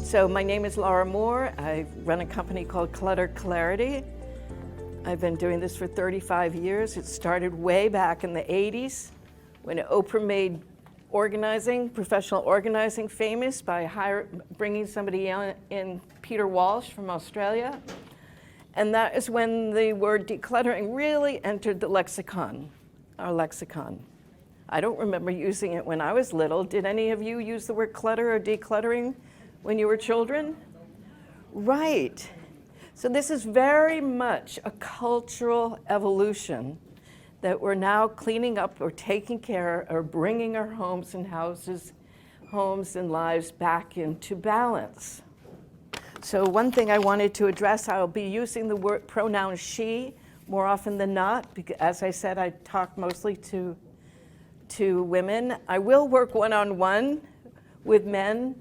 So my name is Laura Moore. I run a company called ClutterClarity. I've been doing this for 35 years. It started way back in the 80s when Oprah made organizing, professional organizing famous by bringing somebody in Peter Walsh from Australia. And that is when the word decluttering really entered the lexicon, our lexicon. I don't remember using it when I was little. Did any of you use the word clutter or decluttering when you were children? Right. So this is very much a cultural evolution that we're now cleaning up or taking care or bringing our homes and lives back into balance. So one thing I wanted to address, I'll be using the pronoun she more often than not, because as I said, I talk mostly to women. I will work one-on-one with men,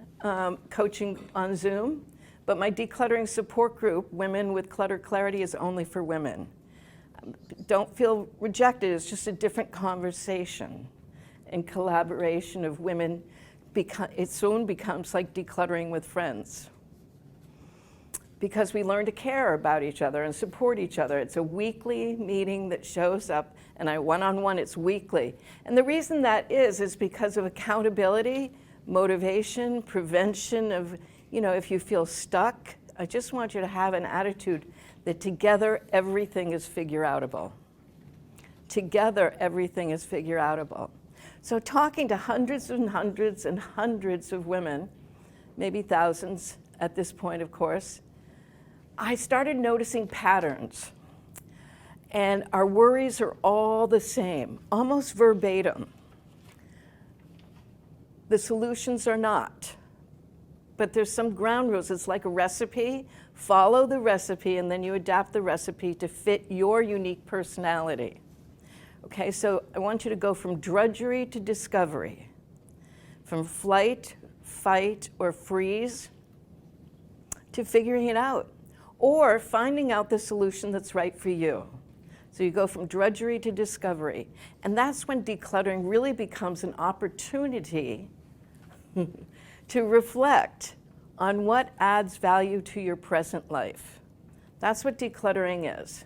coaching on Zoom, but my decluttering support group, Women with Clutter Clarity, is only for women. Don't feel rejected, it's just a different conversation and collaboration of women. It soon becomes like decluttering with friends, because we learn to care about each other and support each other. It's a weekly meeting that shows up, and one-on-one, it's weekly. And the reason that is because of accountability, motivation, prevention of, if you feel stuck, I just want you to have an attitude that together everything is figure-outable. Together everything is figure-outable. So talking to hundreds and hundreds and hundreds of women, maybe thousands at this point, of course, I started noticing patterns. And our worries are all the same, almost verbatim. The solutions are not, but there's some ground rules. It's like a recipe. Follow the recipe, and then you adapt the recipe to fit your unique personality. Okay, so I want you to go from drudgery to discovery, from flight, fight, or freeze to figuring it out, or finding out the solution that's right for you. So you go from drudgery to discovery, and that's when decluttering really becomes an opportunity to reflect on what adds value to your present life. That's what decluttering is.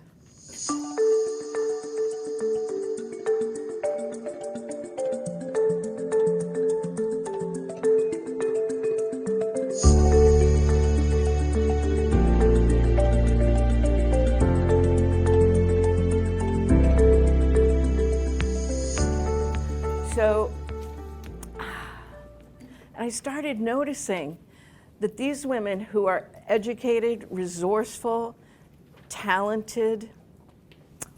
So I started noticing that these women who are educated, resourceful, talented,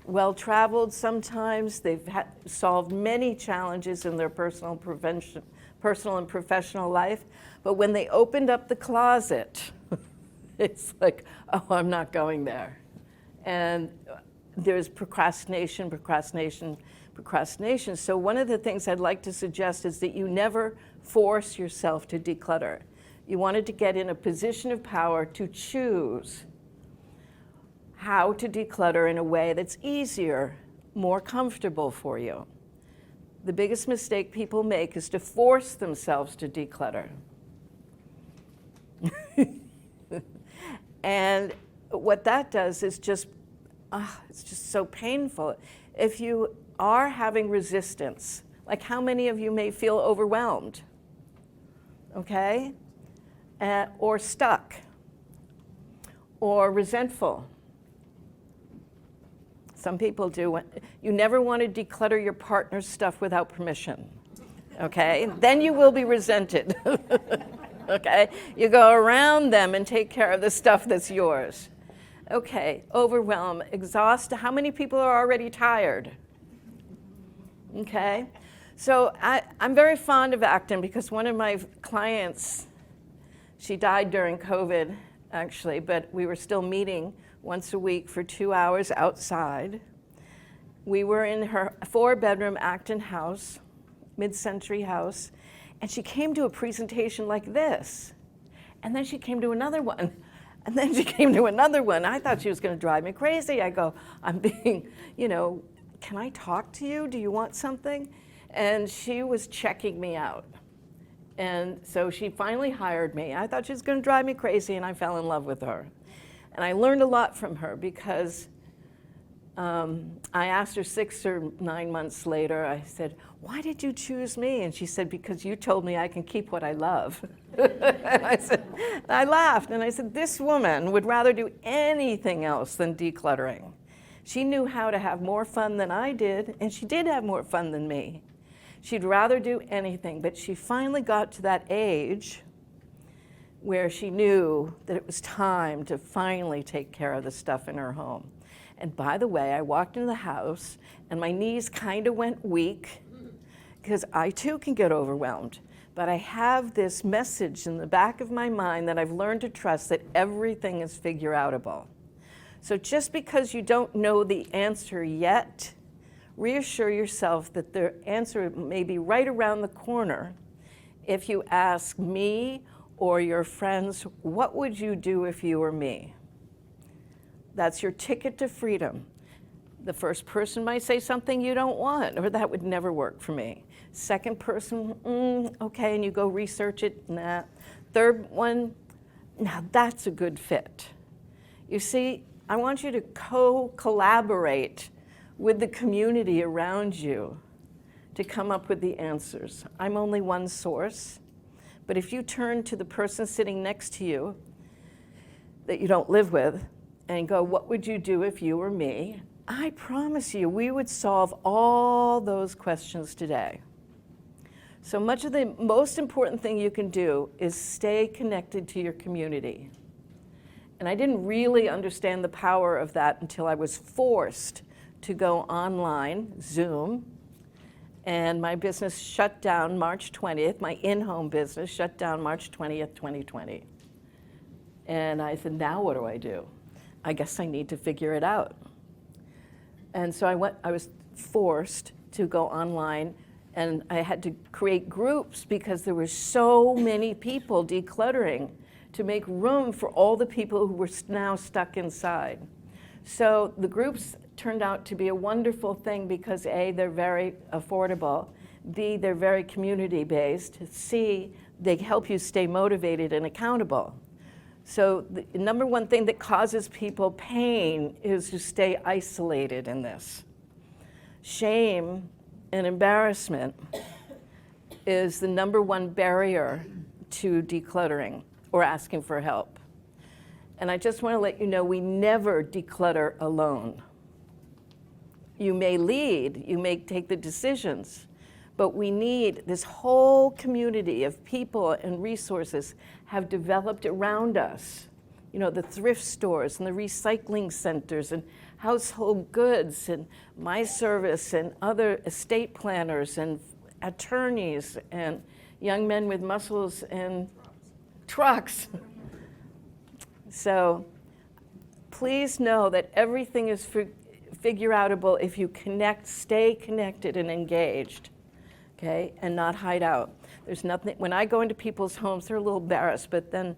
well-traveled sometimes, they've solved many challenges in their personal and professional life, but when they opened up the closet, it's like, oh, I'm not going there. And there's procrastination. So one of the things I'd like to suggest is that you never force yourself to declutter. You wanted to get in a position of power to choose how to declutter in a way that's easier, more comfortable for you. The biggest mistake people make is to force themselves to declutter. And what that does is it's just so painful. If you are having resistance, like how many of you may feel overwhelmed, okay? Or stuck, or resentful. Some people do. You never want to declutter your partner's stuff without permission, okay? Then you will be resented, okay? You go around them and take care of the stuff that's yours. Okay, overwhelm, exhaust. How many people are already tired? Okay, so I'm very fond of Acton because one of my clients, she died during COVID, actually, but we were still meeting once a week for 2 hours outside. We were in her 4-bedroom Acton house, mid-century house, and she came to a presentation like this. And then she came to another one, And then she came to another one. I thought she was going to drive me crazy. I go, I'm being, can I talk to you? Do you want something? And she was checking me out. And so she finally hired me. I thought she was going to drive me crazy, and I fell in love with her. And I learned a lot from her because I asked her 6 or 9 months later, I said, why did you choose me? And she said, because you told me I can keep what I love. And I laughed, and I said, this woman would rather do anything else than decluttering. She knew how to have more fun than I did, and she did have more fun than me. She'd rather do anything, but she finally got to that age where she knew that it was time to finally take care of the stuff in her home. And by the way, I walked into the house, and my knees kind of went weak, because I too can get overwhelmed. But I have this message in the back of my mind that I've learned to trust, that everything is figure-outable. So just because you don't know the answer yet, reassure yourself that the answer may be right around the corner. If you ask me or your friends, what would you do if you were me? That's your ticket to freedom. The first person might say something you don't want, or that would never work for me. Second person, okay, and you go research it, nah. Third one, now that's a good fit. You see, I want you to collaborate with the community around you to come up with the answers. I'm only one source, but if you turn to the person sitting next to you that you don't live with and go, what would you do if you were me? I promise you, we would solve all those questions today. So much of the most important thing you can do is stay connected to your community. And I didn't really understand the power of that until I was forced to go online, Zoom, and my business shut down March 20th, my in-home business shut down March 20th, 2020. And I said, now what do I do? I guess I need to figure it out. And so I was forced to go online, and I had to create groups because there were so many people decluttering to make room for all the people who were now stuck inside. So the groups turned out to be a wonderful thing because A, they're very affordable, B, they're very community-based, C, they help you stay motivated and accountable. So the number one thing that causes people pain is to stay isolated in this. Shame and embarrassment is the number one barrier to decluttering or asking for help. And I just want to let you know, we never declutter alone. You may lead, you may take the decisions, but we need this whole community of people and resources have developed around us. You know, the thrift stores and the recycling centers and household goods and my service and other estate planners and attorneys and young men with muscles and trucks. So please know that everything is figure-outable if you connect, stay connected and engaged, okay, and not hide out. There's nothing, when I go into people's homes, they're a little embarrassed, but then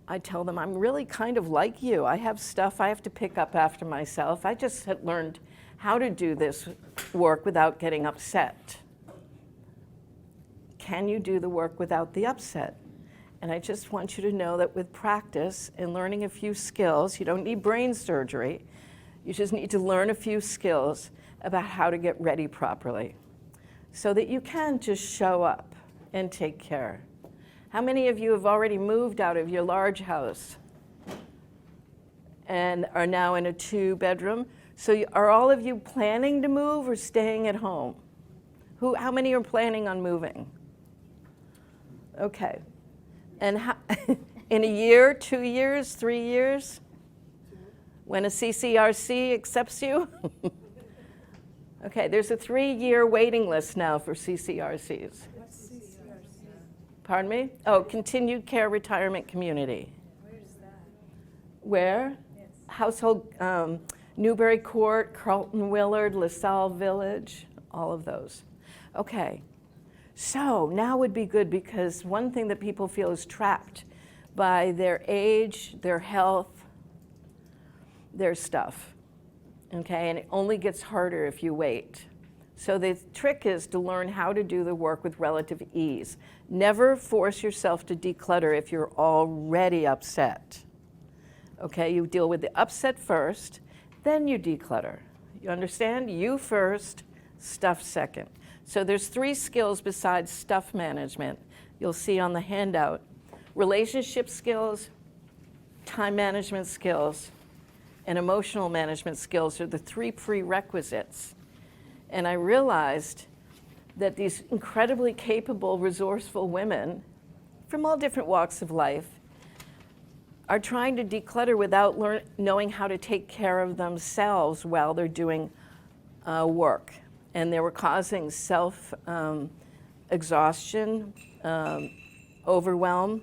I tell them, I'm really kind of like you. I have stuff I have to pick up after myself. I just had learned how to do this work without getting upset. Can you do the work without the upset? And I just want you to know that with practice and learning a few skills, you don't need brain surgery, you just need to learn a few skills about how to get ready properly so that you can just show up and take care. How many of you have already moved out of your large house and are now in a 2-bedroom? So are all of you planning to move or staying at home? How many are planning on moving? Okay. And how, in a year, 2 years, 3 years? When a CCRC accepts you? Okay, there's a 3-year waiting list now for CCRCs. What's CCRC? Pardon me? Oh, Continued Care Retirement Community. Where's that? Where? Yes. Household, Newbury Court, Carlton Willard, LaSalle Village, all of those. Okay, so now would be good because one thing that people feel is trapped by their age, their health, their stuff, okay? And it only gets harder if you wait. So the trick is to learn how to do the work with relative ease. Never force yourself to declutter if you're already upset. Okay, you deal with the upset first, then you declutter. You understand? You first, stuff second. So there's 3 skills besides stuff management you'll see on the handout. Relationship skills, time management skills, and emotional management skills are the 3 prerequisites. And I realized that these incredibly capable, resourceful women from all different walks of life are trying to declutter without knowing how to take care of themselves while they're doing work. And they were causing self-exhaustion, overwhelm.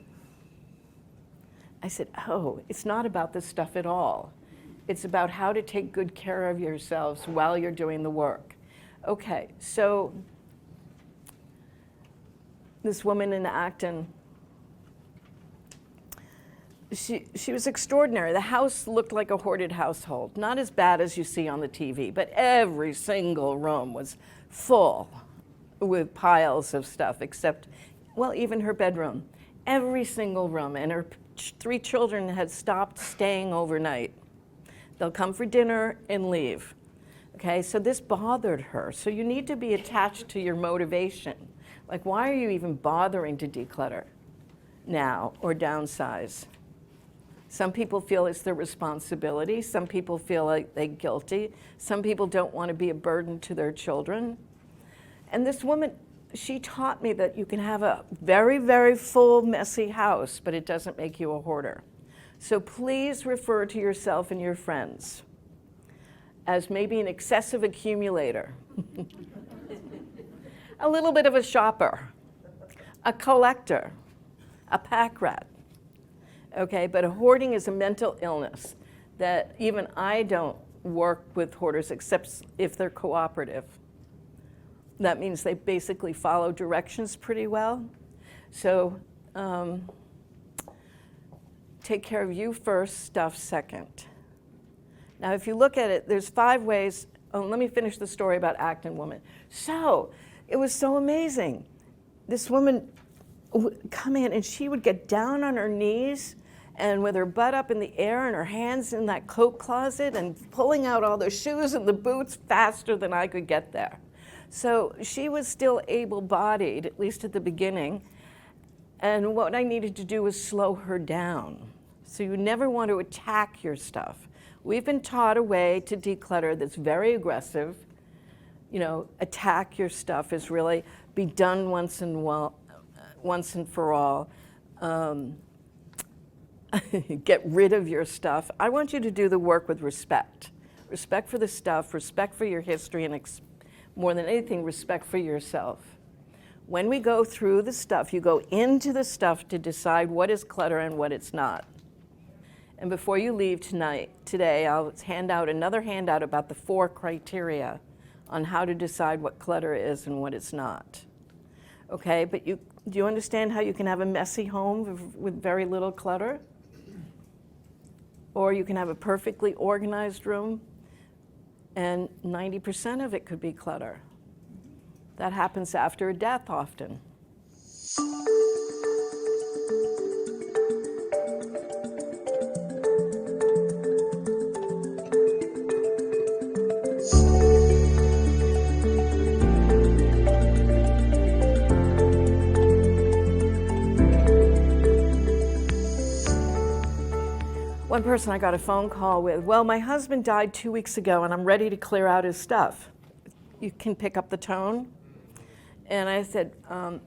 I said, oh, it's not about this stuff at all. It's about how to take good care of yourselves while you're doing the work. Okay, so this woman in Acton, she was extraordinary. The house looked like a hoarded household. Not as bad as you see on the TV, but every single room was full with piles of stuff, except, well, even her bedroom. Every single room, and her 3 children had stopped staying overnight. They'll come for dinner and leave. Okay, so this bothered her. So you need to be attached to your motivation. Like, why are you even bothering to declutter now or downsize? Some people feel it's their responsibility. Some people feel like they're guilty. Some people don't want to be a burden to their children. And this woman, she taught me that you can have a very, very full, messy house, but it doesn't make you a hoarder. So please refer to yourself and your friends as maybe an excessive accumulator, a little bit of a shopper, a collector, a pack rat. Okay, but hoarding is a mental illness that even I don't work with hoarders except if they're cooperative. That means they basically follow directions pretty well. So take care of you first, stuff second. Now, if you look at it, there's 5 ways. Oh, let me finish the story about Acton woman. So it was so amazing. This woman would come in and she would get down on her knees and with her butt up in the air and her hands in that coat closet and pulling out all the shoes and the boots faster than I could get there. So she was still able-bodied, at least at the beginning, and what I needed to do was slow her down. So you never want to attack your stuff. We've been taught a way to declutter that's very aggressive. You know, attack your stuff is really be done once and for all. Get rid of your stuff. I want you to do the work with respect. Respect for the stuff, respect for your history, and more than anything, respect for yourself. When we go through the stuff, you go into the stuff to decide what is clutter and what it's not. And before you leave today, I'll hand out another handout about the 4 criteria on how to decide what clutter is and what it's not. Okay, but do you understand how you can have a messy home with very little clutter? Or you can have a perfectly organized room and 90% of it could be clutter. That happens after a death often. One person I got a phone call with, well, my husband died 2 weeks ago and I'm ready to clear out his stuff. You can pick up the tone. And I said,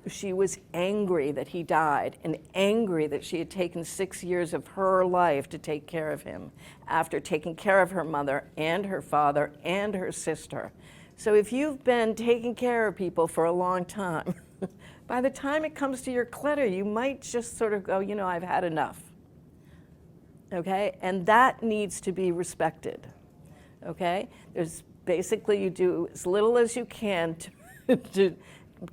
she was angry that he died and angry that she had taken 6 years of her life to take care of him after taking care of her mother and her father and her sister. So if you've been taking care of people for a long time, by the time it comes to your clutter, you might just sort of go, you know, I've had enough. Okay, and that needs to be respected. Okay, there's basically you do as little as you can to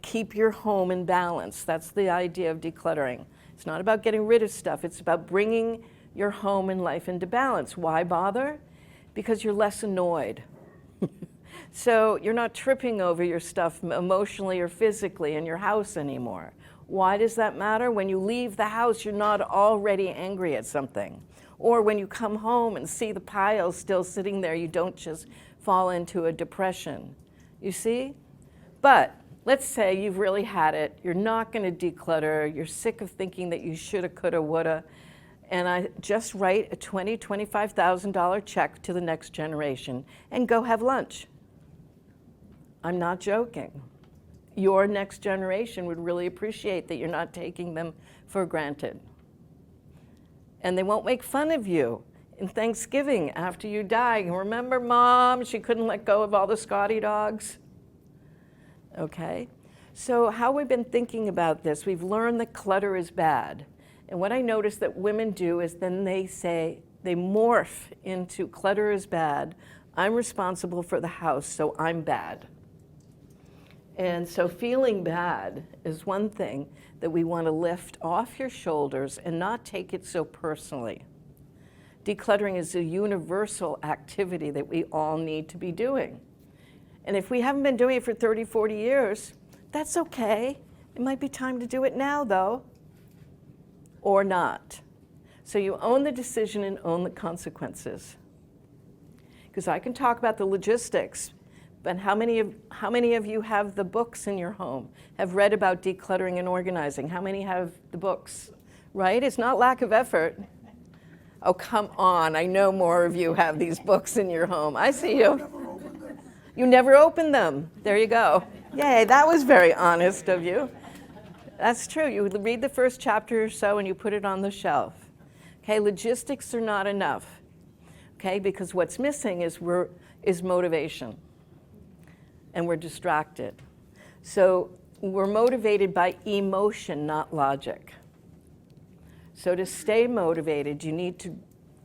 keep your home in balance. That's the idea of decluttering. It's not about getting rid of stuff. It's about bringing your home and life into balance. Why bother? Because you're less annoyed. So you're not tripping over your stuff emotionally or physically in your house anymore. Why does that matter? When you leave the house, you're not already angry at something. Or when you come home and see the piles still sitting there, you don't just fall into a depression. You see? But let's say you've really had it. You're not going to declutter. You're sick of thinking that you shoulda, coulda, woulda. And I just write a $20,000, $25,000 check to the next generation and go have lunch. I'm not joking. Your next generation would really appreciate that you're not taking them for granted. And they won't make fun of you in Thanksgiving after you die. Remember Mom, she couldn't let go of all the Scotty dogs? Okay, so how we've been thinking about this, we've learned that clutter is bad. And what I notice that women do is then they say, they morph into clutter is bad, I'm responsible for the house, so I'm bad. And so feeling bad is one thing that we want to lift off your shoulders and not take it so personally. Decluttering is a universal activity that we all need to be doing. And if we haven't been doing it for 30, 40 years, that's okay. It might be time to do it now, though, or not. So you own the decision and own the consequences. Because I can talk about the logistics, but how many of you have the books in your home, have read about decluttering and organizing? How many have the books, right? It's not lack of effort. Oh, come on, I know more of you have these books in your home. I see you. You never opened them. There you go. Yay, that was very honest of you. That's true. You read the first chapter or so and you put it on the shelf. Okay, logistics are not enough. Okay, because what's missing is motivation. And we're distracted. So we're motivated by emotion, not logic. So to stay motivated, you need to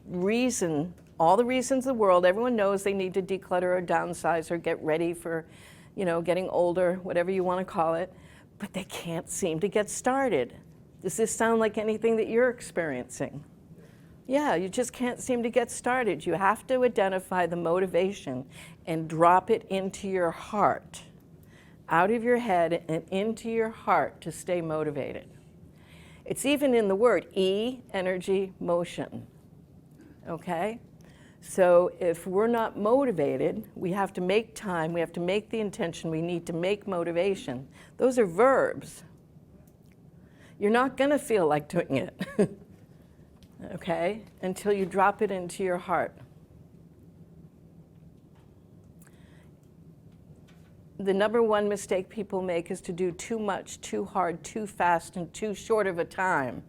reason, all the reasons in the world. Everyone knows they need to declutter or downsize or get ready for, getting older, whatever you want to call it, but they can't seem to get started. Does this sound like anything that you're experiencing? Yeah, you just can't seem to get started. You have to identify the motivation and drop it into your heart, out of your head and into your heart to stay motivated. It's even in the word, E, energy, motion, okay? So if we're not motivated, we have to make time, we have to make the intention, we need to make motivation. Those are verbs. You're not gonna feel like doing it, okay, until you drop it into your heart. The number one mistake people make is to do too much, too hard, too fast, and too short of a time.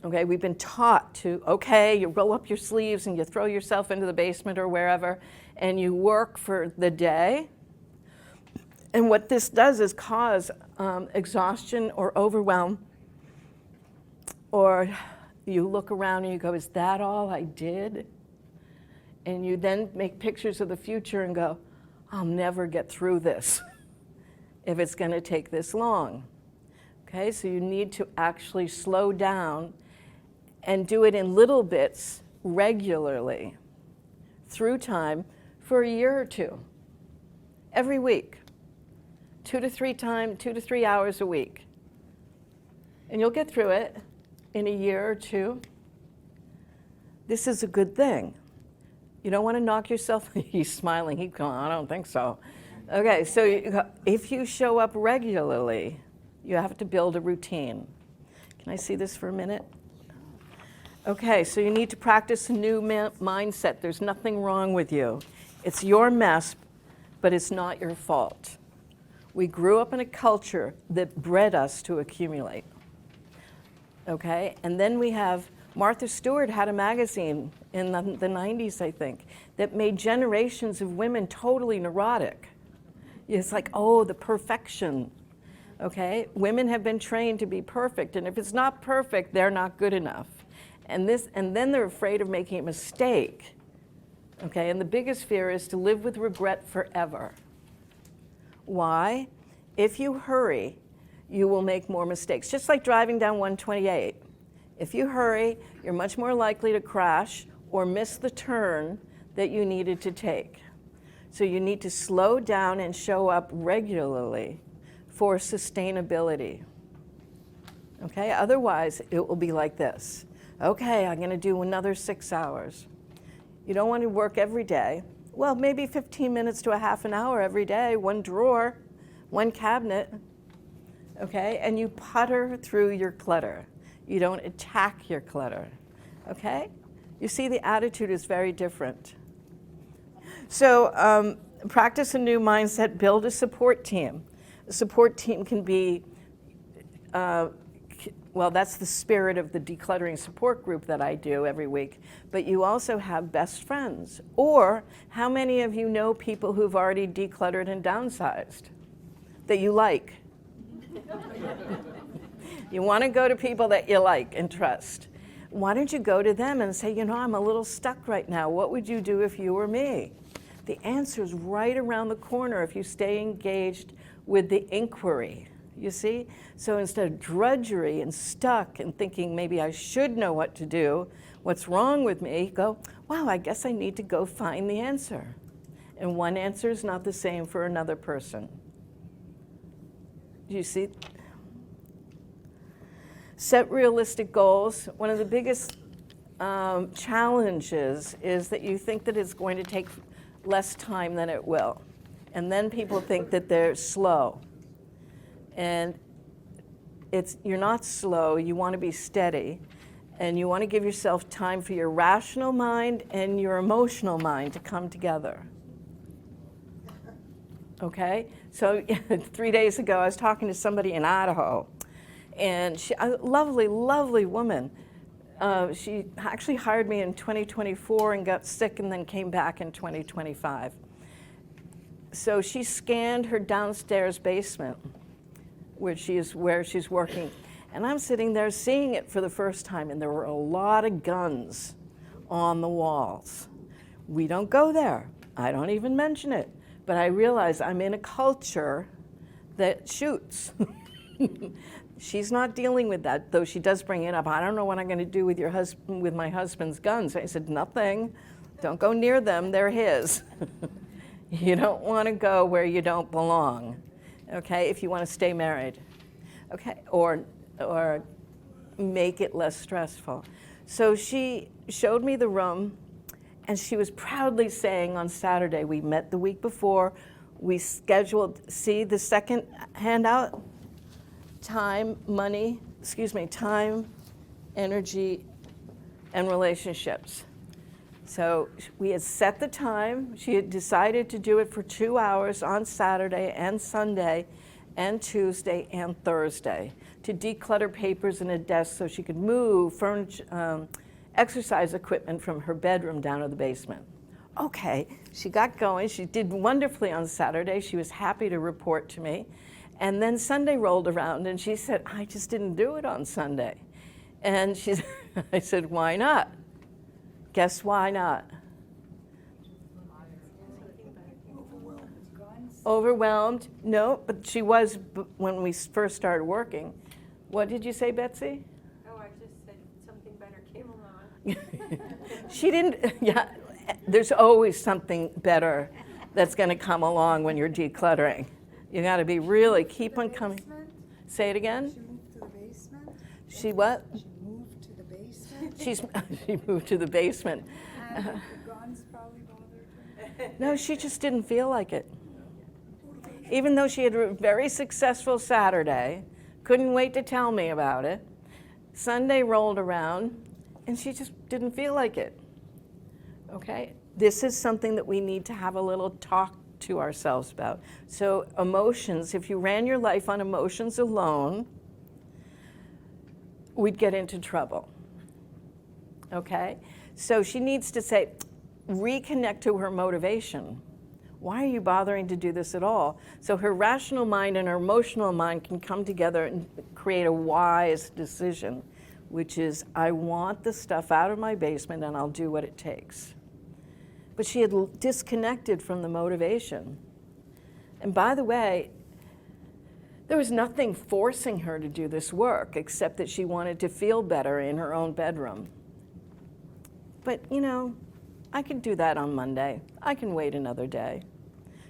Okay, we've been taught to, okay, you roll up your sleeves and you throw yourself into the basement or wherever, and you work for the day. And what this does is cause exhaustion or overwhelm. Or you look around and you go, is that all I did? And you then make pictures of the future and go, I'll never get through this if it's going to take this long. Okay, so you need to actually slow down and do it in little bits regularly through time for a year or two, every week, 2 to 3 hours a week. And you'll get through it in a year or two. This is a good thing. You don't want to knock yourself, he's smiling, he's going, I don't think so. Okay, so if you show up regularly, you have to build a routine. Can I see this for a minute? Okay, so you need to practice a new mindset. There's nothing wrong with you. It's your mess, but it's not your fault. We grew up in a culture that bred us to accumulate. Okay, and then we have Martha Stewart had a magazine in the 90s, I think, that made generations of women totally neurotic. It's like, oh, the perfection, okay? Women have been trained to be perfect, and if it's not perfect, they're not good enough. And then they're afraid of making a mistake, okay? And the biggest fear is to live with regret forever. Why? If you hurry, you will make more mistakes. Just like driving down 128. If you hurry, you're much more likely to crash or miss the turn that you needed to take. So you need to slow down and show up regularly for sustainability. Okay, otherwise it will be like this. Okay, I'm gonna do another 6 hours. You don't want to work every day. Well, maybe 15 minutes to a half an hour every day, one drawer, one cabinet, okay? And you putter through your clutter. You don't attack your clutter, okay? You see, the attitude is very different. So practice a new mindset, build a support team. A support team can be, well, that's the spirit of the decluttering support group that I do every week, but you also have best friends. Or how many of you know people who've already decluttered and downsized that you like? You want to go to people that you like and trust. Why don't you go to them and say, you know, I'm a little stuck right now. What would you do if you were me? The answer is right around the corner if you stay engaged with the inquiry. You see? So instead of drudgery and stuck and thinking maybe I should know what to do, what's wrong with me, go, wow, I guess I need to go find the answer. And one answer is not the same for another person. Do you see? Set realistic goals. One of the biggest challenges is that you think that it's going to take less time than it will. And then people think that they're slow. And you're not slow, you want to be steady, and you want to give yourself time for your rational mind and your emotional mind to come together. Okay? So 3 days ago, I was talking to somebody in Idaho, and a lovely, lovely woman. She actually hired me in 2024 and got sick and then came back in 2025. So she scanned her downstairs basement, where she's working. And I'm sitting there seeing it for the first time, and there were a lot of guns on the walls. We don't go there. I don't even mention it. But I realize I'm in a culture that shoots. She's not dealing with that, though she does bring it up. I don't know what I'm going to do with with my husband's guns. I said, nothing. Don't go near them. They're his. You don't want to go where you don't belong. Okay, if you want to stay married, okay, or make it less stressful. So she showed me the room, and she was proudly saying on Saturday, we met the week before, we scheduled, see the second handout? Time, energy, and relationships. So we had set the time. She had decided to do it for 2 hours on Saturday and Sunday and Tuesday and Thursday to declutter papers in a desk so she could move exercise equipment from her bedroom down to the basement. Okay, she got going. She did wonderfully on Saturday. She was happy to report to me. And then Sunday rolled around and she said, I just didn't do it on Sunday. And I said, why not? Guess why not? Overwhelmed? No, but she was when we first started working. What did you say, Betsy? Oh, I just said something better came along. She didn't, yeah, there's always something better that's going to come along when you're decluttering. You got to be really, keep on coming. Say it again? She moved to the basement? She what? She moved to the basement? She moved to the basement. And the guns probably bothered her? No, she just didn't feel like it. Even though she had a very successful Saturday, couldn't wait to tell me about it. Sunday rolled around, and she just didn't feel like it. Okay? This is something that we need to have a little talk to ourselves about. So emotions, if you ran your life on emotions alone, we'd get into trouble. Okay? So she needs to say, reconnect to her motivation. Why are you bothering to do this at all? So her rational mind and her emotional mind can come together and create a wise decision, which is, I want the stuff out of my basement and I'll do what it takes. But she had disconnected from the motivation. And by the way, There was nothing forcing her to do this work except that she wanted to feel better in her own bedroom. But, you know, I can do that on Monday. I can wait another day.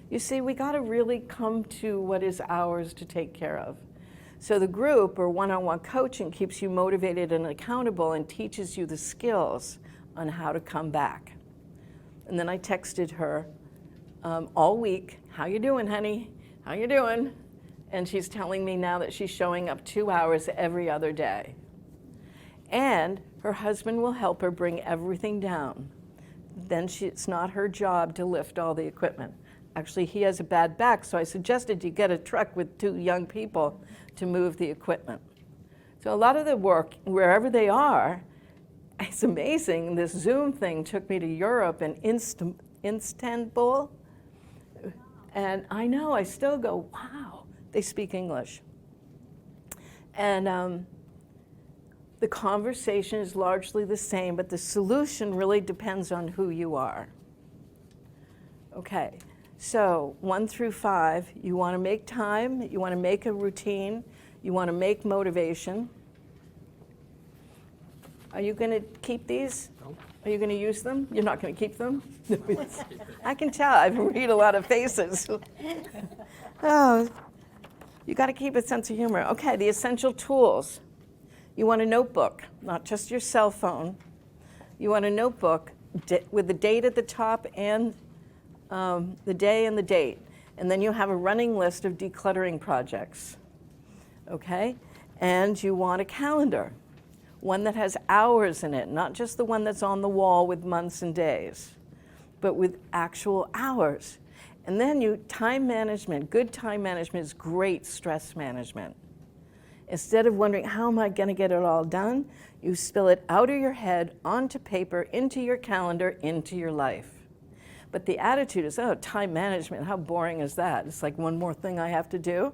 You see, we got to really come to what is ours to take care of. So the group or one-on-one coaching keeps you motivated and accountable and teaches you the skills on how to come back. And then I texted her all week, how you doing, honey? How you doing? And she's telling me now that she's showing up 2 hours every other day. And her husband will help her bring everything down. Then it's not her job to lift all the equipment. Actually, he has a bad back, so I suggested you get a truck with 2 young people to move the equipment. So a lot of the work, wherever they are, it's amazing. This Zoom thing took me to Europe and Istanbul. And I know, I still go, wow, they speak English. And the conversation is largely the same, but the solution really depends on who you are. Okay, so 1 through 5, you want to make time, you want to make a routine, you want to make motivation. Are you going to keep these? No. Are you going to use them? You're not going to keep them? I can tell. I read a lot of faces. Oh, you got to keep a sense of humor. Okay, the essential tools. You want a notebook, not just your cell phone. You want a notebook with the date at the top and the day and the date. And then you have a running list of decluttering projects. Okay? And you want a calendar. One that has hours in it, not just the one that's on the wall with months and days, but with actual hours. And then time management, good time management is great stress management. Instead of wondering, how am I going to get it all done? You spill it out of your head, onto paper, into your calendar, into your life. But the attitude is, oh, time management, how boring is that? It's like one more thing I have to do.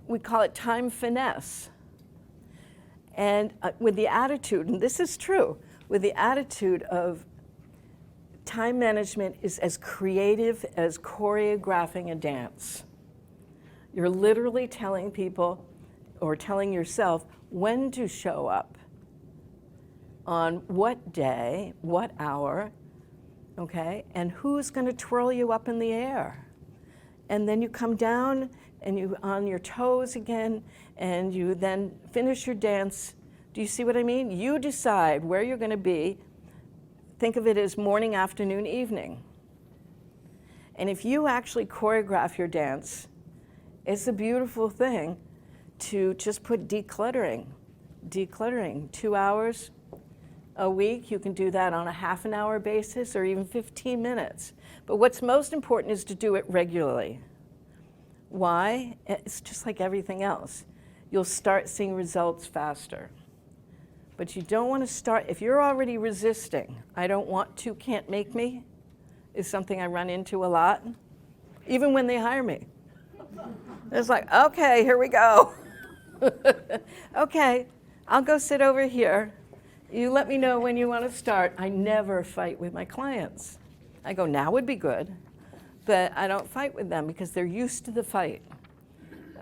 We call it time finesse. And with the attitude, and this is true, with the attitude of time management is as creative as choreographing a dance. You're literally telling people or telling yourself when to show up, on what day, what hour, okay, and who's going to twirl you up in the air. And then you come down and you on your toes again, and you then finish your dance. Do you see what I mean? You decide where you're going to be. Think of it as morning, afternoon, evening. And if you actually choreograph your dance, it's a beautiful thing to just put decluttering. 2 hours a week, you can do that on a half an hour basis or even 15 minutes. But what's most important is to do it regularly. Why? It's just like everything else. You'll start seeing results faster. But you don't want to start, if you're already resisting, I don't want to, can't make me, is something I run into a lot, even when they hire me. It's like, okay, here we go. Okay, I'll go sit over here. You let me know when you want to start. I never fight with my clients. I go, now would be good, but I don't fight with them because they're used to the fight.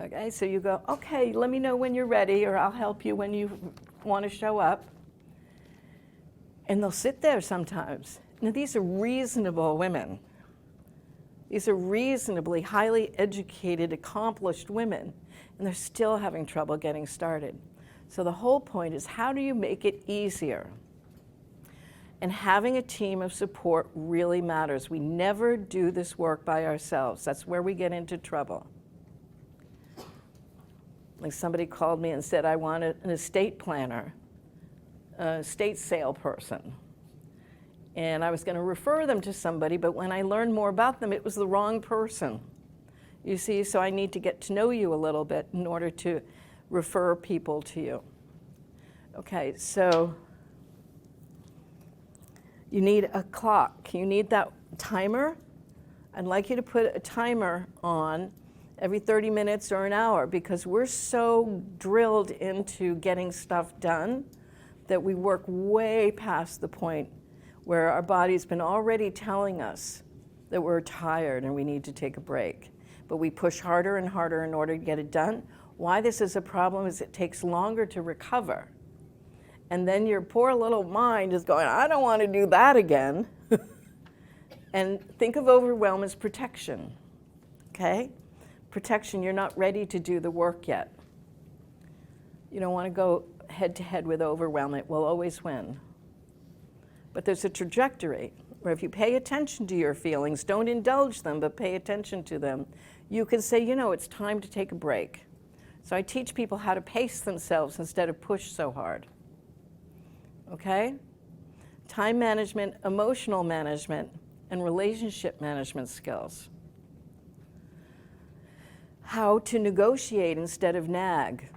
Okay, so you go, okay, let me know when you're ready, or I'll help you when you want to show up. And they'll sit there sometimes. Now, these are reasonable women. These are reasonably highly educated, accomplished women, and they're still having trouble getting started. So the whole point is, how do you make it easier? And having a team of support really matters. We never do this work by ourselves. That's where we get into trouble. Like somebody called me and said, I want an estate planner, a estate sale person. And I was going to refer them to somebody, but when I learned more about them, it was the wrong person. You see, so I need to get to know you a little bit in order to refer people to you. Okay, so you need a clock. You need that timer. I'd like you to put a timer on every 30 minutes or an hour, because we're so drilled into getting stuff done that we work way past the point where our body's been already telling us that we're tired and we need to take a break. but we push harder and harder in order to get it done. Why this is a problem is it takes longer to recover. And then your poor little mind is going, I don't want to do that again. And think of overwhelm as protection, okay? Protection, you're not ready to do the work yet. You don't want to go head to head with overwhelm, it will always win. But there's a trajectory where if you pay attention to your feelings, don't indulge them, but pay attention to them, you can say, you know, it's time to take a break. So I teach people how to pace themselves instead of push so hard. Okay? Time management, emotional management, and relationship management skills. How to negotiate instead of nag.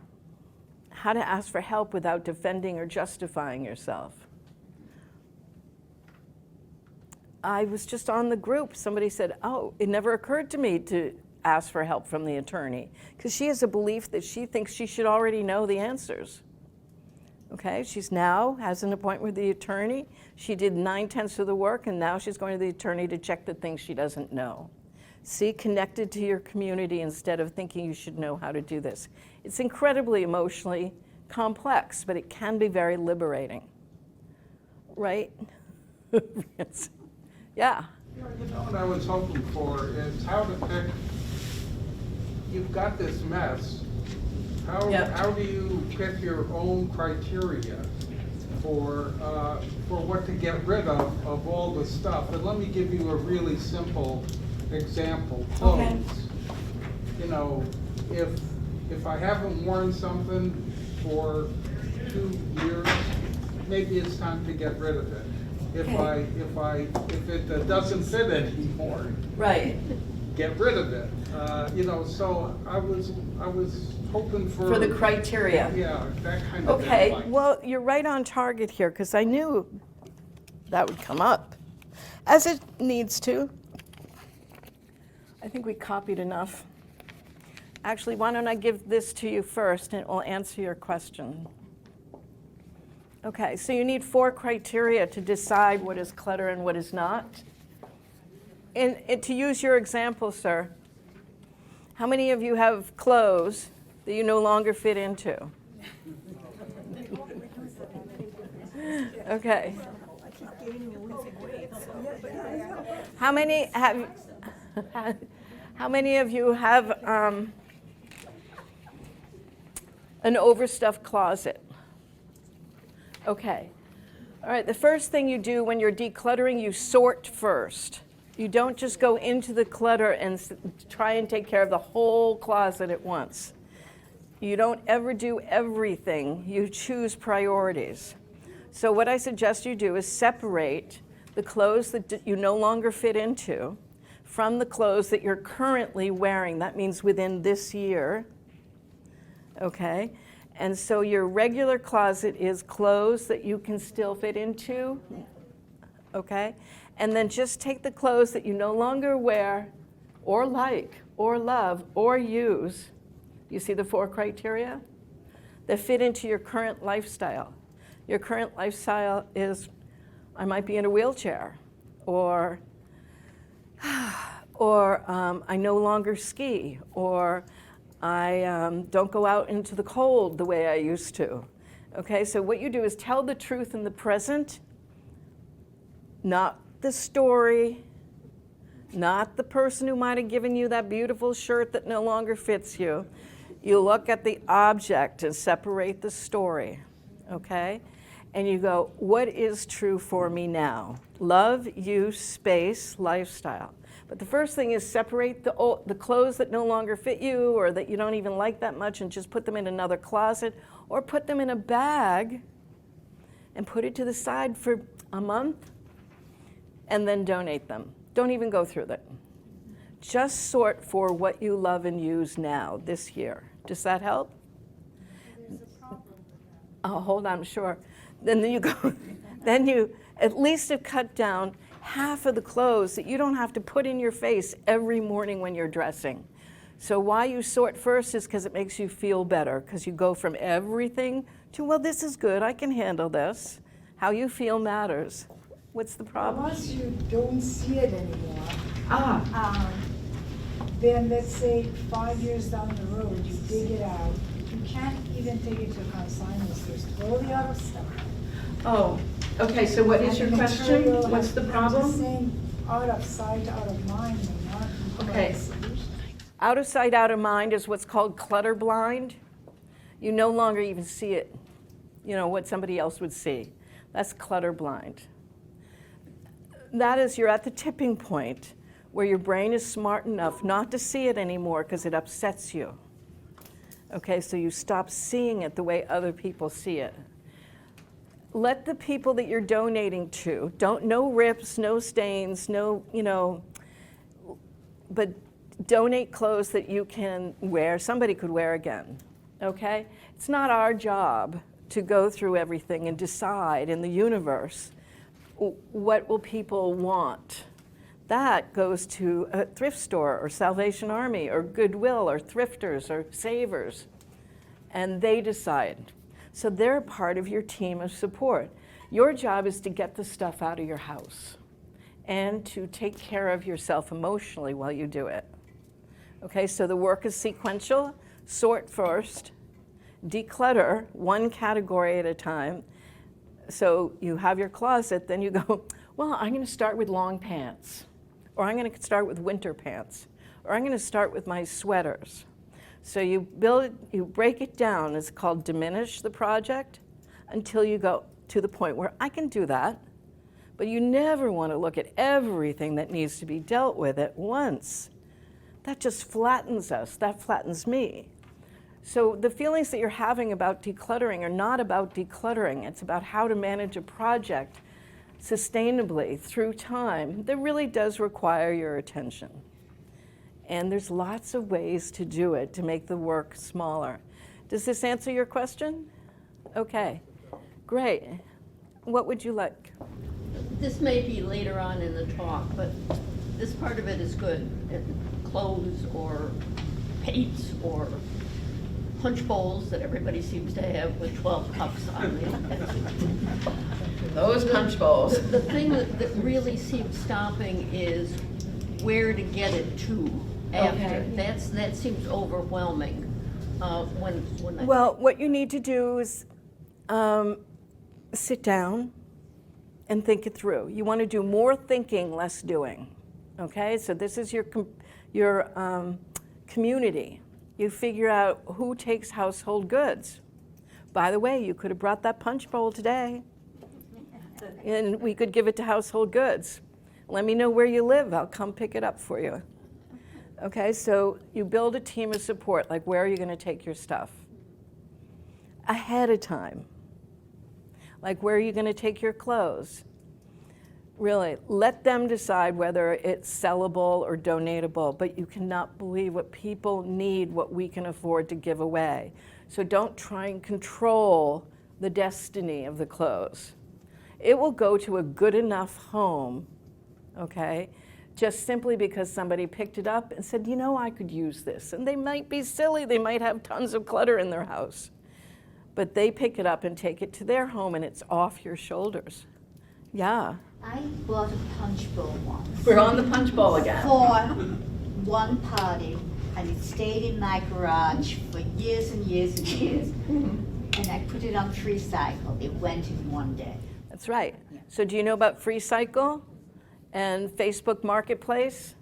How to ask for help without defending or justifying yourself. I was just on the group. Somebody said, oh, it never occurred to me to ask for help from the attorney, because she has a belief that she thinks she should already know the answers. Okay, she's now has an appointment with the attorney. She did 9/10 of the work, and now she's going to the attorney to check the things she doesn't know. See, connected to your community instead of thinking you should know how to do this. It's incredibly emotionally complex, but it can be very liberating. Right? Yes. Yeah. Yeah, you know what I was hoping for is how to pick, you've got this mess. How do you pick your own criteria for what to get rid of all the stuff? And let me give you a really simple example. Clothes. Okay. You know, if I haven't worn something for 2 years, maybe it's time to get rid of it. If it doesn't fit anymore, Right. get rid of it. You know, so I was hoping for the criteria. Yeah, that kind of Okay, advice. well, you're right on target here, because I knew that would come up, as it needs to. I think we copied enough. Actually, why don't I give this to you first, and it will answer your question. Okay, so you need 4 criteria to decide what is clutter and what is not. And to use your example, sir, how many of you have clothes that you no longer fit into? Okay. How many of you have an overstuffed closet? Okay. All right, the first thing you do when you're decluttering, you sort first. You don't just go into the clutter and try and take care of the whole closet at once. You don't ever do everything. You choose priorities. So what I suggest you do is separate the clothes that you no longer fit into from the clothes that you're currently wearing. That means within this year. Okay? And so your regular closet is clothes that you can still fit into, okay? And then just take the clothes that you no longer wear or like or love or use. You see the 4 criteria? That fit into your current lifestyle. Your current lifestyle is, I might be in a wheelchair, or I no longer ski, or I don't go out into the cold the way I used to. Okay, so what you do is tell the truth in the present, not the story, not the person who might have given you that beautiful shirt that no longer fits you. You look at the object and separate the story, okay? And you go, what is true for me now? Love, use, space, lifestyle. But the first thing is separate the clothes that no longer fit you or that you don't even like that much and just put them in another closet, or put them in a bag and put it to the side for a month and then donate them. Don't even go through that. Just sort for what you love and use now, this year. Does that help? Oh, hold on, sure. Then you go, then you at least have cut down half of the clothes that you don't have to put in your face every morning when you're dressing. So why you sort first is because it makes you feel better, because you go from everything to, well, this is good, I can handle this. How you feel matters. What's the problem? Once you don't see it anymore, then let's say 5 years down the road, you dig it out, you can't even take it to a consignment store, it's totally out of stock. Oh, okay, so what is your And the question? material What's has- the I'm just problem? saying, out of sight, out of mind may not be Okay. the solution. Out of sight, out of mind is what's called clutter blind. You no longer even see it, you know, what somebody else would see. That's clutter blind. That is, you're at the tipping point where your brain is smart enough not to see it anymore because it upsets you. Okay, so you stop seeing it the way other people see it. Let the people that you're donating to, no rips, no stains, no, you know, but donate clothes that you can wear, somebody could wear again, okay? It's not our job to go through everything and decide in the universe what will people want. That goes to a thrift store or Salvation Army or Goodwill or thrifters or savers, and they decide. So they're part of your team of support. Your job is to get the stuff out of your house and to take care of yourself emotionally while you do it. Okay, so the work is sequential. Sort first, declutter one category at a time. So you have your closet, then you go, well, I'm going to start with long pants, or I'm going to start with winter pants, or I'm going to start with my sweaters. So you build it, you break it down. It's called diminish the project until you go to the point where I can do that. But you never want to look at everything that needs to be dealt with at once. That just flattens us. That flattens me. So the feelings that you're having about decluttering are not about decluttering. It's about how to manage a project sustainably through time that really does require your attention. And there's lots of ways to do it to make the work smaller. Does this answer your question? Okay, great. What would you like? This may be later on in the talk, but this part of it is good. Clothes or paints or punch bowls that everybody seems to have with 12 cups on them. Those punch bowls. The thing that really seems stopping is where to get it to after. Okay. That seems overwhelming when I. Well, what you need to do is sit down and think it through. You want to do more thinking, less doing. Okay, so this is your community. You figure out who takes household goods. By the way, you could have brought that punch bowl today, and we could give it to household goods. Let me know where you live. I'll come pick it up for you. Okay, so you build a team of support, like where are you going to take your stuff? Ahead of time. Like where are you going to take your clothes? Really, let them decide whether it's sellable or donatable, but you cannot believe what people need, what we can afford to give away. So don't try and control the destiny of the clothes. It will go to a good enough home, okay, just simply because somebody picked it up and said, you know, I could use this. And they might be silly, they might have tons of clutter in their house. But they pick it up and take it to their home and it's off your shoulders. Yeah. I bought a punch bowl once We're on the punch bowl again. for one party, and it stayed in my garage for years and years and years. And I put it on free cycle. It went in one day. That's right. So do you know about Free Cycle and Facebook Marketplace?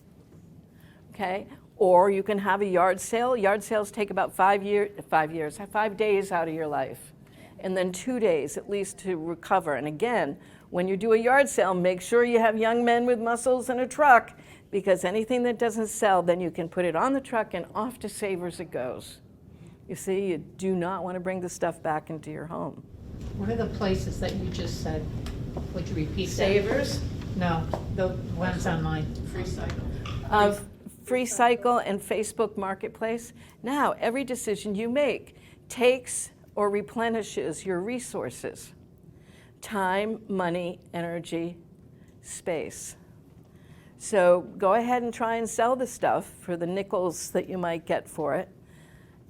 Okay. Or you can have a yard sale. Yard sales take about 5 days out of your life. And then 2 days at least to recover. And again, when you do a yard sale, make sure you have young men with muscles and a truck, because anything that doesn't sell, then you can put it on the truck and off to Savers it goes. You see, you do not want to bring the stuff back into your home. What are the places that you just said? Would you repeat that? Savers, No, the ones online. Free Cycle and Facebook Marketplace. Now, every decision you make takes or replenishes your resources. Time, money, energy, space. So go ahead and try and sell the stuff for the nickels that you might get for it.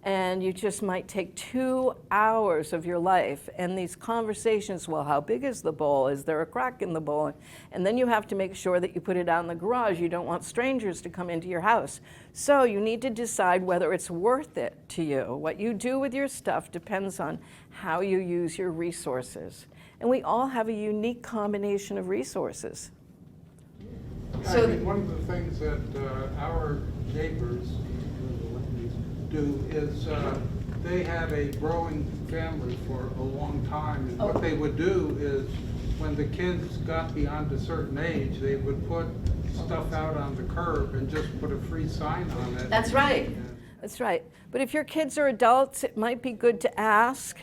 And you just might take 2 hours of your life, and these conversations, well, how big is the bowl? Is there a crack in the bowl? And then you have to make sure that you put it out in the garage. You don't want strangers to come into your house. So you need to decide whether it's worth it to you. What you do with your stuff depends on how you use your resources. And we all have a unique combination of resources. I mean, one of the things that our neighbors do is they have a growing family for a long time, and what they would do is when the kids got beyond a certain age, they would put stuff out on the curb and just put a free sign on it. That's right. That's right. But if your kids are adults, it might be good to ask.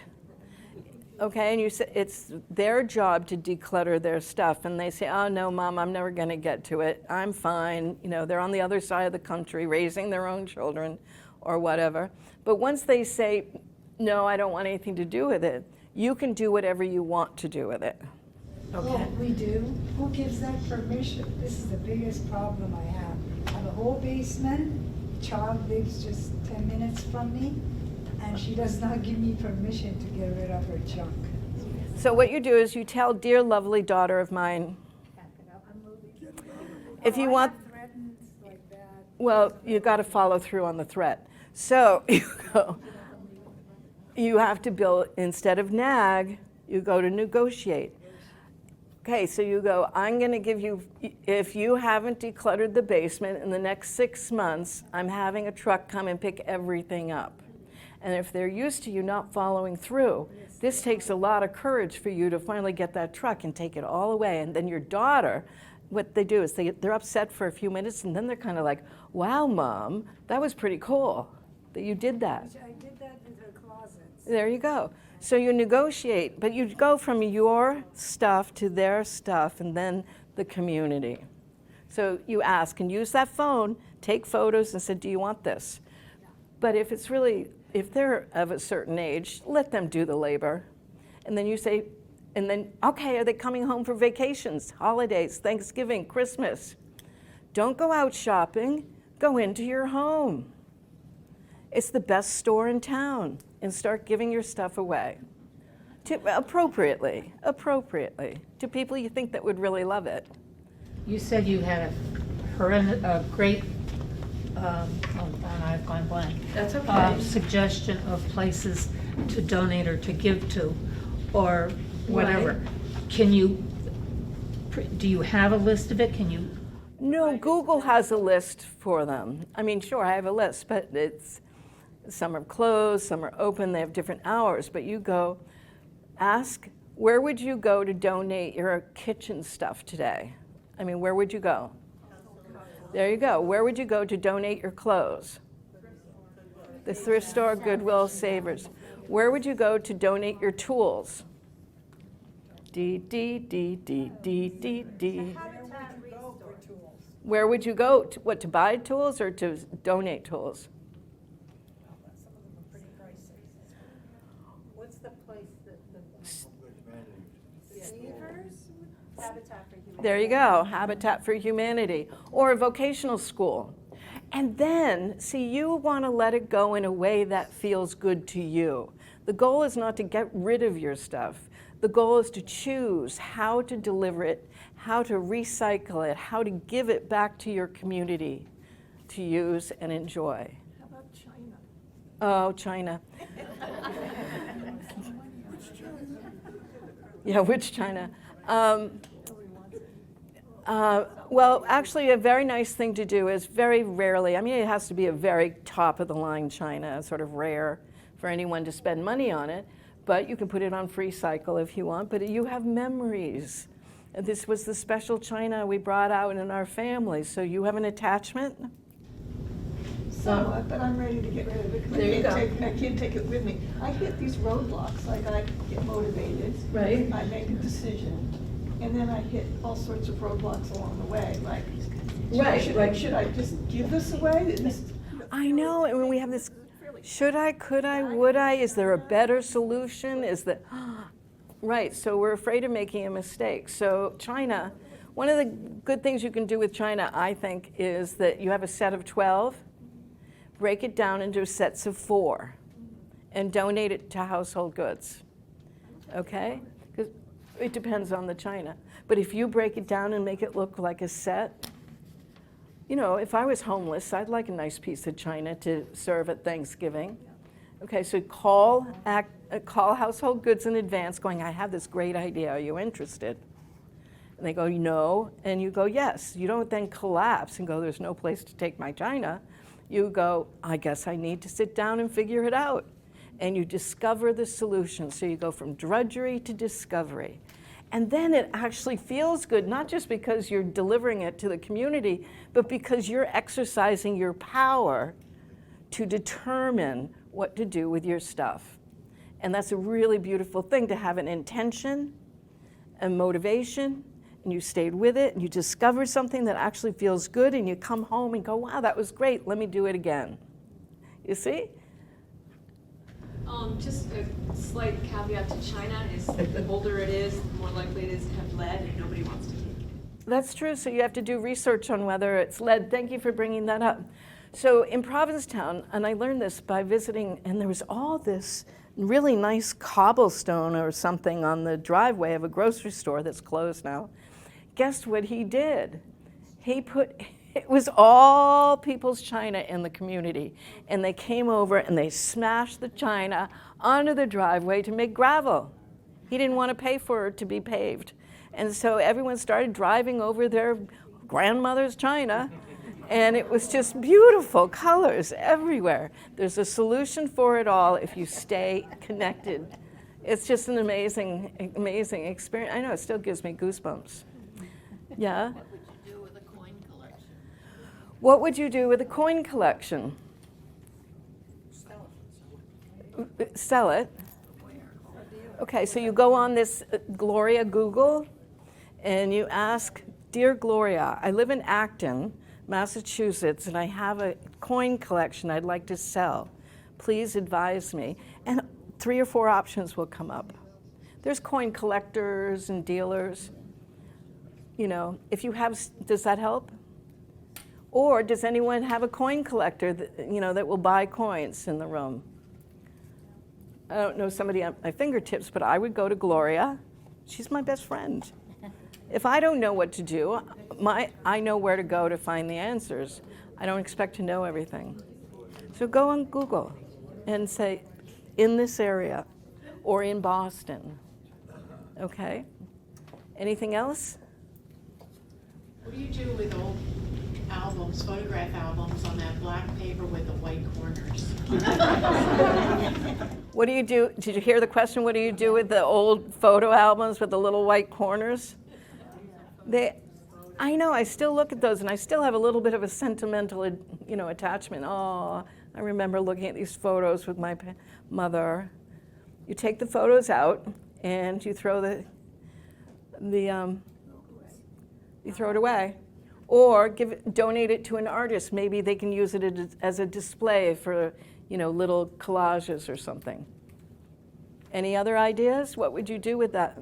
Okay, and you say it's their job to declutter their stuff, and they say, "Oh no, Mom, I'm never going to get to it. I'm fine." You know, they're on the other side of the country raising their own children, or whatever. But once they say, "No, I don't want anything to do with it," you can do whatever you want to do with it. Okay. Oh, we do? Who gives that permission? This is the biggest problem I have. I have a whole basement, child lives just 10 minutes from me, and she does not give me permission to get rid of her junk. So what you do is you tell, "Dear lovely daughter of mine, if you want." Threatened like that. Well, you got to follow through on the threat. So you have to build, instead of nag, you go to negotiate. Okay, so you go, "I'm going to give you, if you haven't decluttered the basement in the next 6 months, I'm having a truck come and pick everything up." And if they're used to you not following through, this takes a lot of courage for you to finally get that truck and take it all away. And then your daughter, what they do is they're upset for a few minutes, and then they're kind of like, "Wow, Mom, that was pretty cool that you did that." I did that with her closets. There you go. So you negotiate, but you go from your stuff to their stuff, and then the community. So you ask and use that phone, take photos and say, "Do you want this?" But if they're of a certain age, let them do the labor. And then you say, okay, are they coming home for vacations, holidays, Thanksgiving, Christmas? Don't go out shopping, go into your home. It's the best store in town, and start giving your stuff away. Appropriately, to people you think that would really love it. You said you had a great, I've gone blank. That's okay. Suggestion of places to donate or to give to, or whatever. Right. Do you have a list of it? Can you? No, Google has a list for them. I mean, sure, I have a list, but some are closed, some are open, they have different hours, but you go, ask, where would you go to donate your kitchen stuff today? I mean, where would you go? There you go. Where would you go to donate your clothes? The thrift store, Goodwill, Savers. Where would you go to donate your tools? D, D, D, D, D, D, D. Where would you go? To buy tools or to donate tools? What's the place that the Savers? Habitat for Humanity. There you go, Habitat for Humanity, or a vocational school. And then, see, you want to let it go in a way that feels good to you. The goal is not to get rid of your stuff. The goal is to choose how to deliver it, how to recycle it, how to give it back to your community to use and enjoy. How about China? Oh, China. Yeah, which China? Well, actually, a very nice thing to do is very rarely, I mean, it has to be a very top-of-the-line China, sort of rare for anyone to spend money on it, but you can put it on free cycle if you want, but you have memories. And this was the special China we brought out in our family, so you have an attachment? Somewhat, but I'm ready to get rid of it There you because go. I can't take it with me. I hit these roadblocks, like I get motivated. Right. I make a decision, and then I hit all sorts of roadblocks along the way, like, should I just give this away? I know, and when we have this, should I, could I, would I, is there a better solution? Is that, right, so we're afraid of making a mistake. So China, one of the good things you can do with China, I think, is that you have a set of 12. break it down into sets of 4 and donate it to household goods, okay? Because it depends on the china. But if you break it down and make it look like a set, you know, if I was homeless, I'd like a nice piece of china to serve at Thanksgiving. Okay, so call household goods in advance going, I have this great idea, are you interested? And they go, no, and you go, yes. You don't then collapse and go, there's no place to take my china. You go, I guess I need to sit down and figure it out. And you discover the solution. So you go from drudgery to discovery. And then it actually feels good, not just because you're delivering it to the community, but because you're exercising your power to determine what to do with your stuff. And that's a really beautiful thing, to have an intention, a motivation, and you stayed with it, and you discover something that actually feels good, and you come home and go, wow, that was great, let me do it again. You see? Just a slight caveat to China is the older it is, the more likely it is to have lead, and nobody wants to keep it. That's true, so you have to do research on whether it's lead. Thank you for bringing that up. So in Provincetown, and I learned this by visiting, and there was all this really nice cobblestone or something on the driveway of a grocery store that's closed now. Guess what he did? It was all people's china in the community, and they came over and they smashed the china onto the driveway to make gravel. He didn't want to pay for it to be paved. And so everyone started driving over their grandmother's china, and it was just beautiful colors everywhere. There's a solution for it all if you stay connected. It's just an amazing, amazing experience. I know, it still gives me goosebumps. Yeah? What would you do with a coin collection? Sell it. Okay, so you go on this Gloria Google and you ask, Dear Gloria, I live in Acton, Massachusetts, and I have a coin collection I'd like to sell. Please advise me. And 3 or 4 options will come up. There's coin collectors and dealers. You know, if you have, does that help? Or does anyone have a coin collector that, you know, that will buy coins in the room? I don't know somebody at my fingertips, but I would go to Gloria. She's my best friend. If I don't know what to do, I know where to go to find the answers. I don't expect to know everything. So go on Google and say, in this area, or in Boston. Okay? Anything else? What do you do with old albums, photograph albums on that black paper with the white corners? What do you do? Did you hear the question? What do you do with the old photo albums with the little white corners? I know, I still look at those and I still have a little bit of a sentimental, attachment. Oh, I remember looking at these photos with my mother. You take the photos out and you throw you throw it away. Or donate it to an artist. Maybe they can use it as a display for, little collages or something. Any other ideas? What would you do with that?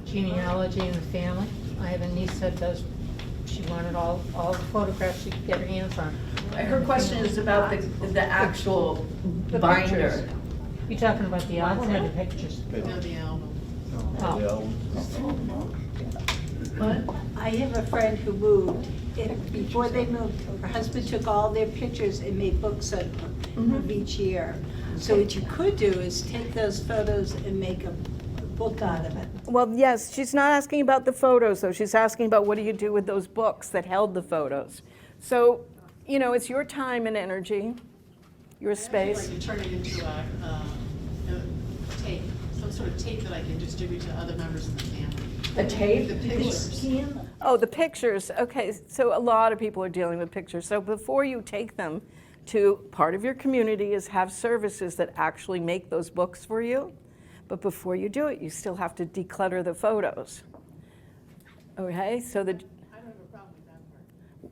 Genealogy in the family. I have a niece that she wanted all the photographs she could get her hands on. Her question is about the actual The binder. pictures. You talking about the album or the pictures? No, the album. Oh. But I have a friend who moved. Before they moved, her husband took all their pictures and made books of each year. So what you could do is take those photos and make a book out of it. Well, yes, she's not asking about the photos, though. She's asking about what do you do with those books that held the photos. So, it's your time and energy, your space. I'd like to turn it into a tape, some sort of tape that I can distribute to other members of the family. A tape? The pictures. Oh, the pictures. Okay, so a lot of people are dealing with pictures. So before you take them to part of your community is have services that actually make those books for you. But before you do it, you still have to declutter the photos. Okay, so I don't have a problem with that part.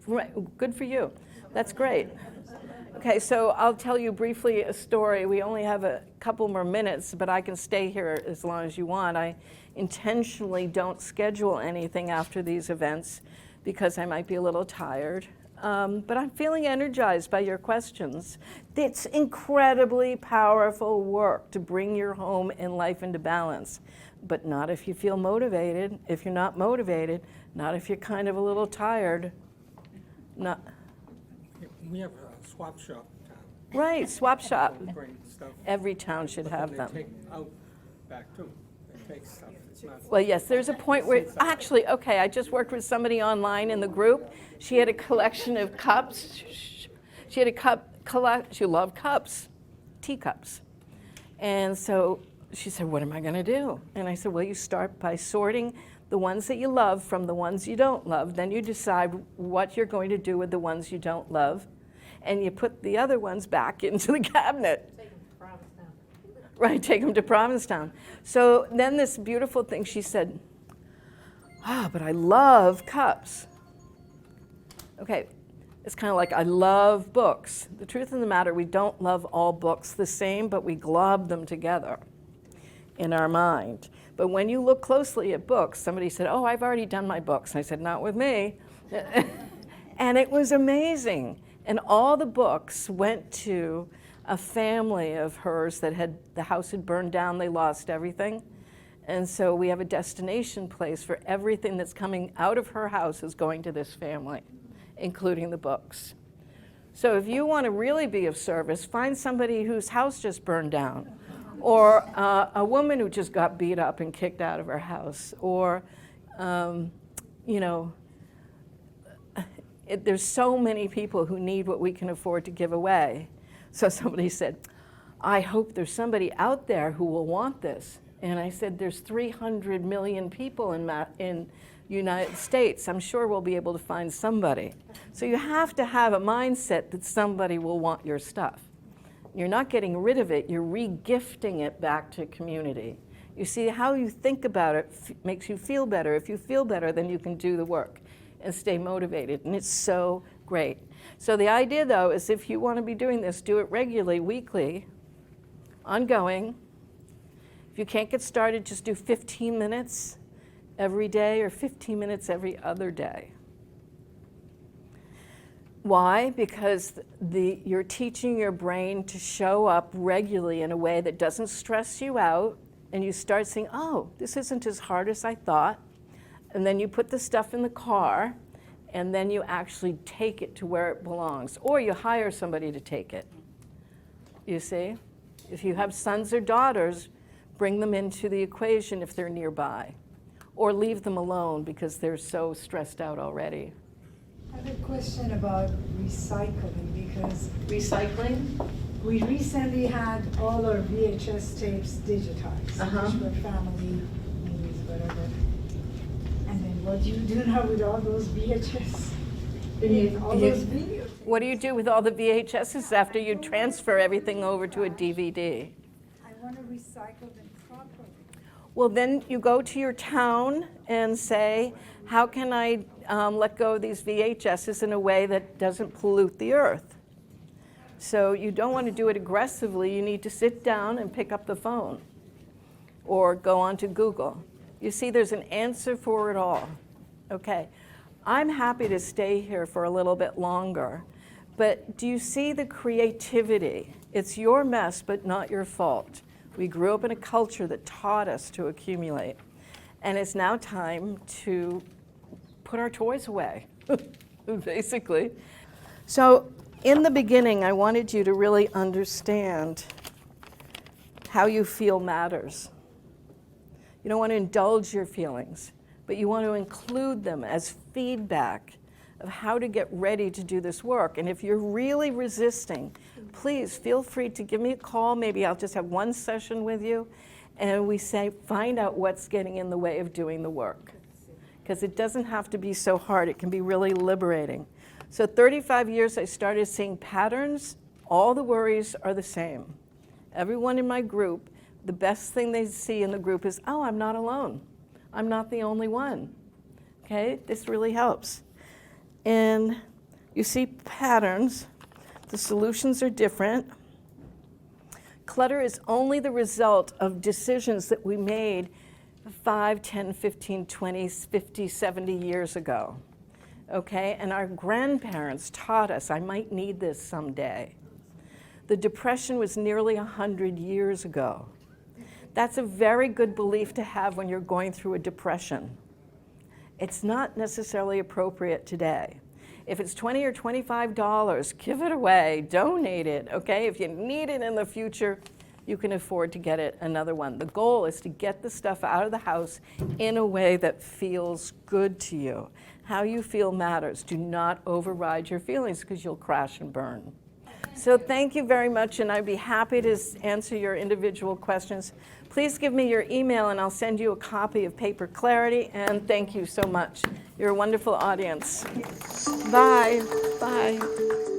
right, good for you. That's great. Okay, so I'll tell you briefly a story. We only have a couple more minutes, but I can stay here as long as you want. I intentionally don't schedule anything after these events because I might be a little tired. But I'm feeling energized by your questions. It's incredibly powerful work to bring your home and life into balance, but not if you feel motivated. If you're not motivated, not if you're kind of a little tired. Not. We have a swap shop in town. Right, swap shop. We bring stuff, Every town should but have then them. they take out back too. They take stuff. It's not. Well, yes, there's a point where, actually, okay, I just worked with somebody online in the group. She had a collection of cups. She had a she loved cups, teacups. And so she said, what am I gonna do? And I said, well, you start by sorting the ones that you love from the ones you don't love. Then you decide what you're going to do with the ones you don't love. And you put the other ones back into the cabinet. Right, take them to Provincetown. So then this beautiful thing, she said, but I love cups. Okay, it's kind of like I love books. The truth of the matter, we don't love all books the same, but we glob them together in our mind. But when you look closely at books, somebody said, oh, I've already done my books. And I said, not with me. And it was amazing. And all the books went to a family of hers that the house had burned down, they lost everything. And so we have a destination place for everything that's coming out of her house is going to this family, including the books. So if you want to really be of service, find somebody whose house just burned down, or a woman who just got beat up and kicked out of her house, or, there's so many people who need what we can afford to give away. So somebody said, I hope there's somebody out there who will want this. And I said, there's 300 million people in United States. I'm sure we'll be able to find somebody. So you have to have a mindset that somebody will want your stuff. You're not getting rid of it, you're re-gifting it back to community. You see, how you think about it makes you feel better. If you feel better, then you can do the work and stay motivated. And it's so great. So the idea, though, is if you want to be doing this, do it regularly, weekly, ongoing. If you can't get started, just do 15 minutes every day or 15 minutes every other day. Why? Because you're teaching your brain to show up regularly in a way that doesn't stress you out, and you start saying, oh, this isn't as hard as I thought. And then you put the stuff in the car, and then you actually take it to where it belongs, or you hire somebody to take it. You see? If you have sons or daughters, bring them into the equation if they're nearby, or leave them alone because they're so stressed out already. I have a question about recycling, because Recycling? we recently had all our VHS tapes digitized, which were family movies, whatever. And then what do you do now with all those VHS? All those videos? What do you do with all the VHSs after you transfer everything over to a DVD? I want to recycle them properly. Well, then you go to your town and say, how can I let go of these VHSs in a way that doesn't pollute the earth? So you don't want to do it aggressively. You need to sit down and pick up the phone or go onto Google. You see, there's an answer for it all. Okay, I'm happy to stay here for a little bit longer, but do you see the creativity? It's your mess, but not your fault. We grew up in a culture that taught us to accumulate, and it's now time to put our toys away, basically. So in the beginning, I wanted you to really understand how you feel matters. You don't want to indulge your feelings, but you want to include them as feedback of how to get ready to do this work. And if you're really resisting, please feel free to give me a call. Maybe I'll just have one session with you, and we say, find out what's getting in the way of doing the work. Because it doesn't have to be so hard. It can be really liberating. So 35 years, I started seeing patterns. All the worries are the same. Everyone in my group, the best thing they see in the group is, oh, I'm not alone. I'm not the only one. Okay, this really helps. And you see patterns. The solutions are different. Clutter is only the result of decisions that we made 5, 10, 15, 20, 50, 70 years ago. okay? And our grandparents taught us, I might need this someday. The Depression was nearly 100 years ago. That's a very good belief to have when you're going through a depression. It's not necessarily appropriate today. If it's $20 or $25, give it away, donate it, okay? If you need it in the future, you can afford to get it another one. The goal is to get the stuff out of the house in a way that feels good to you. How you feel matters. Do not override your feelings because you'll crash and burn. So thank you very much, and I'd be happy to answer your individual questions. Please give me your email, and I'll send you a copy of Paper Clarity, and thank you so much. You're a wonderful audience. Bye. Bye.